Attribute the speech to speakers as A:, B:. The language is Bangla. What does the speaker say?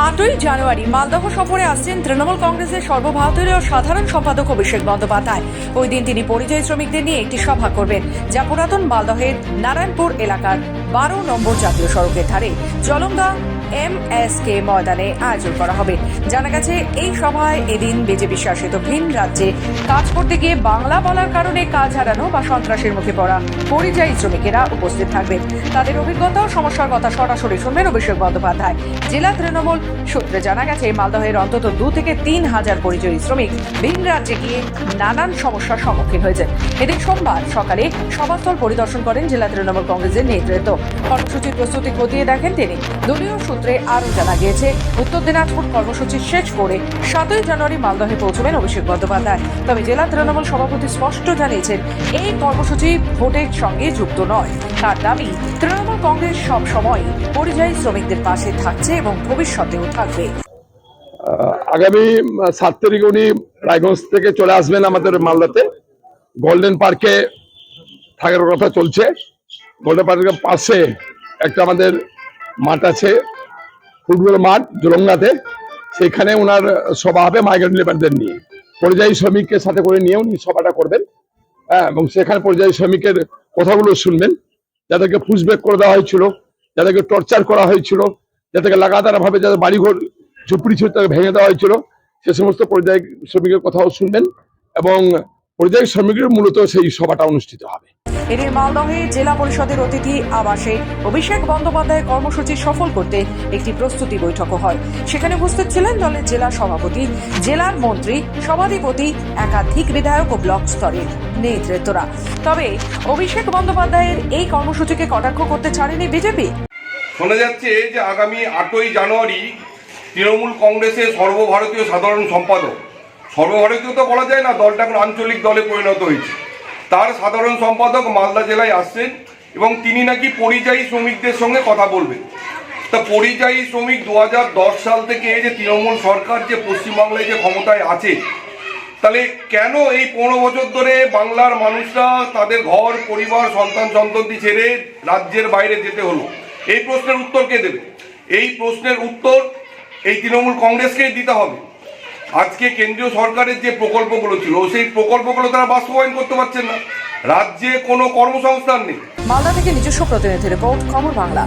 A: 8ই জানুয়ারি মালদহ সফরে আসছেন তৃণমূল কংগ্রেসের সর্বভারতীয় সাধারণ সম্পাদক অভিষেক বন্দ্যোপাধ্যায়। ওই দিন তিনি পরিযায়ী শ্রমিকদের নিয়ে একটি সভা করবেন, যা পুরাতন মালদহের নারায়ণপুর এলাকার 12 নম্বর জাতীয় সড়কের ধারে জলঙ্গা MSK ময়দানে আয়োজন করা হবে। জানা গেছে, এই সভায় এদিন বিজেপি শাসিত ভিন রাজ্যে কাজ করতে গিয়ে বাংলা বলার কারণে কাজ হারানো বা সন্ত্রাসের মুখে পড়া পরিযায়ী শ্রমিকেরা উপস্থিত থাকবেন। তাদের অভিজ্ঞতা ও সমস্যার কথা সরাসরি শুনবেন অভিষেক বন্দ্যোপাধ্যায়। জেলা তৃণমূল সূত্রে জানা গেছে, মালদহের অন্তত 2 থেকে 3 হাজার পরিযায়ী শ্রমিক ভিন রাজ্যে গিয়ে নানান সমস্যার সম্মুখীন হয়েছে। এদিন সোমবার সকালে সভাস্থল পরিদর্শন করেন জেলা তৃণমূল কংগ্রেসের নেতৃত্ব। কর্মসূচির প্রস্তুতি খতিয়ে দেখেন তিনি। দলীয় সূত্রে আরও জানা গিয়েছে, উত্তর দিনাজপুর কর্মসূচি শেষ করে 7ই জানুয়ারি মালদহে পৌঁছবেন অভিষেক বন্দ্যোপাধ্যায়। তবে জেলা তৃণমূল সভাপতি স্পষ্ট জানিয়েছেন, এই কর্মসূচি ভোটের সঙ্গে যুক্ত নয়। তার দাবি, তৃণমূল কংগ্রেস সব সময় পরিযায়ী শ্রমিকদের পাশে থাকছে এবং ভবিষ্যতেও থাকবে।
B: আগামী 7 তারিখ উনি রায়গঞ্জ থেকে চলে আসবেন আমাদের মালদাতে। গোল্ডেন পার্কে থাকার কথা চলছে। গোল্ডেন পার্কের পাশে একটা আমাদের মাঠ আছে, ফুটবল মাঠ জলঙ্গাতে। সেখানে ওনার সভা হবে মাইগ্রেন্ট লেবারদের নিয়ে, পরিযায়ী শ্রমিককে সাথে করে নিয়ে উনি সভাটা করবেন। এবং সেখানে পরিযায়ী শ্রমিকের কথাগুলো শুনবেন, যাদেরকে পুশব্যাক করে দেওয়া হয়েছিল, যাদেরকে টর্চার করা হয়েছিল, যাদেরকে লাগাতার ভাবে যাদের বাড়িঘর ঝুপড়ি ছিল তাকে ভেঙে দেওয়া হয়েছিল, সে সমস্ত পরিযায়ী শ্রমিকের কথাও শুনবেন এবং পরিযায়ী শ্রমিকের মূলত সেই সভাটা অনুষ্ঠিত হবে।
A: এদিন মালদহে জেলা পরিষদের অতিথি আবাসে অভিষেক বন্দ্যোপাধ্যায়ের কর্মসূচি সফল করতে একটি প্রস্তুতি বৈঠকও হয়। সেখানে উপস্থিত ছিলেন দলের জেলা সভাপতি, জেলার মন্ত্রী, সভাধিপতি, একাধিক বিধায়ক ও ব্লক স্তরের নেতৃত্বরা। তবে অভিষেক বন্দ্যোপাধ্যায়ের এই কর্মসূচিকে কটাক্ষ করতে ছাড়েনি বিজেপি।
C: শোনা যাচ্ছে যে আগামী 8ই জানুয়ারি তৃণমূল কংগ্রেসের সর্বভারতীয় সাধারণ সম্পাদক, সর্বভারতীয় তো বলা যায় না, দলটা এখন আঞ্চলিক দলে পরিণত হয়েছে, তার সাধারণ সম্পাদক মালদা জেলায় আসছেন এবং তিনি নাকি পরিযায়ী শ্রমিকদের সঙ্গে কথা বলবেন। তা পরিযায়ী শ্রমিক 2010 সাল থেকে যে তৃণমূল সরকার যে পশ্চিমবাংলায় যে ক্ষমতায় আছে, তাহলে কেন এই 15 বছর ধরে বাংলার মানুষরা তাদের ঘর পরিবার সন্তান সন্ততি ছেড়ে রাজ্যের বাইরে যেতে হলো? এই প্রশ্নের উত্তর কে দেবে? এই প্রশ্নের উত্তর এই তৃণমূল কংগ্রেসকেই দিতে হবে। আজকে কেন্দ্রীয় সরকারের যে প্রকল্পগুলো ছিল, সেই প্রকল্পগুলো তারা বাস্তবায়ন করতে পারছেন না। রাজ্যে কোনো কর্মসংস্থান নেই।
A: মালদা থেকে নিজস্ব প্রতিনিধি রিপোর্ট, খবর বাংলা।